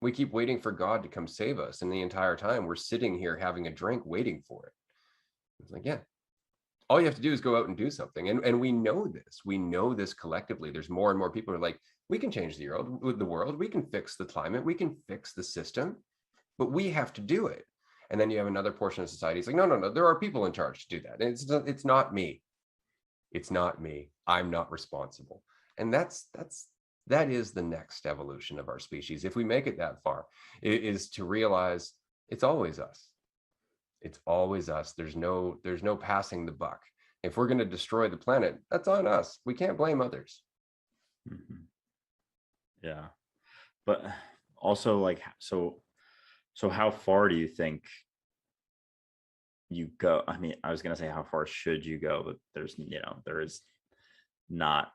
We keep waiting for God to come save us, and the entire time we're sitting here having a drink waiting for it. It's like, yeah, all you have to do is go out and do something. And we know this collectively. There's more and more people who are like, we can change the world, we can fix the climate, we can fix the system, but we have to do it. And then you have another portion of society. It's like, no, there are people in charge to do that. And it's not me. It's not me. I'm not responsible. And that is the next evolution of our species. If we make it that far, is to realize it's always us. It's always us. There's no passing the buck. If we're going to destroy the planet, that's on us. We can't blame others. Mm-hmm. Yeah. But also, like, so how far do you think you go? I mean, I was going to say, how far should you go? But there is not,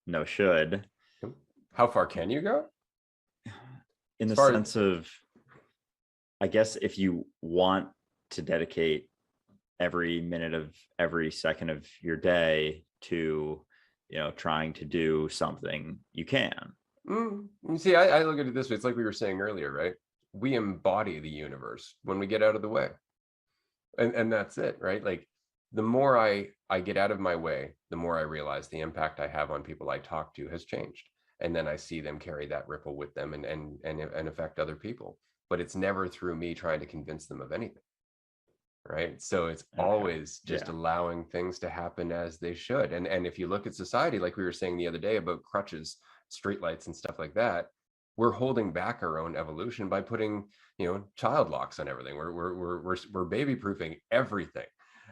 no should. How far can you go? In the sense of, I guess, if you want to dedicate every minute of every second of your day to, trying to do something, you can. See, I look at it this way. It's like we were saying earlier, right? We embody the universe when we get out of the way. And that's it, right? Like, the more I get out of my way, the more I realize the impact I have on people I talk to has changed. And then I see them carry that ripple with them and affect other people. But it's never through me trying to convince them of anything, right? So it's always just allowing things to happen as they should. And if you look at society, like we were saying the other day about crutches, streetlights and stuff like that, we're holding back our own evolution by putting, child locks on everything. We're baby proofing everything.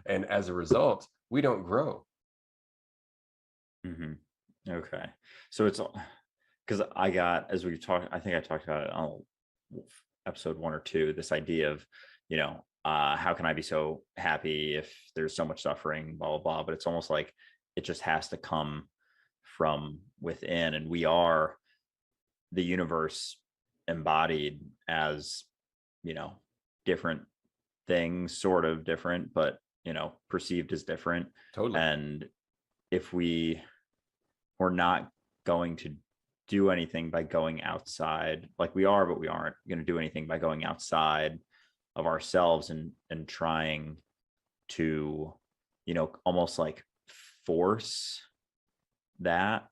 And as a result, we don't grow. Mm-hmm. Okay. So it's because as we talked, I think I talked about it on episode 1 or 2, this idea of, how can I be so happy if there's so much suffering, blah, blah, blah. But it's almost like it just has to come from within. And we are the universe embodied as, different things, sort of different, but, perceived as different. Totally. And if we're not going to do anything by going outside, like we are, but we aren't going to do anything by going outside of ourselves and trying to, almost like force that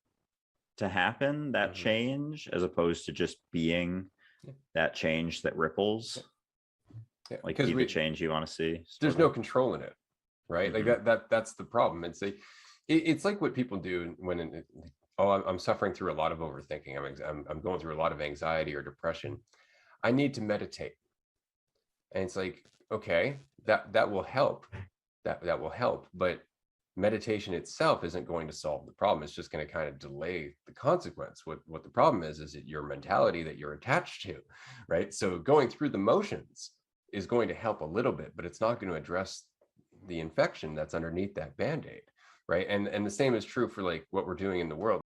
to happen, that change, as opposed to just being that change that ripples. Yeah, like, be the change you want to see. There's no control in it, right? Like that's the problem. It's like what people do when I'm suffering through a lot of overthinking. I'm going through a lot of anxiety or depression. I need to meditate. And it's like, okay, that will help. That will help. But meditation itself isn't going to solve the problem. It's just going to kind of delay the consequence. What the problem is it your mentality that you're attached to, right? So going through the motions is going to help a little bit, but it's not going to address the infection that's underneath that Band-Aid, right? And the same is true for like what we're doing in the world.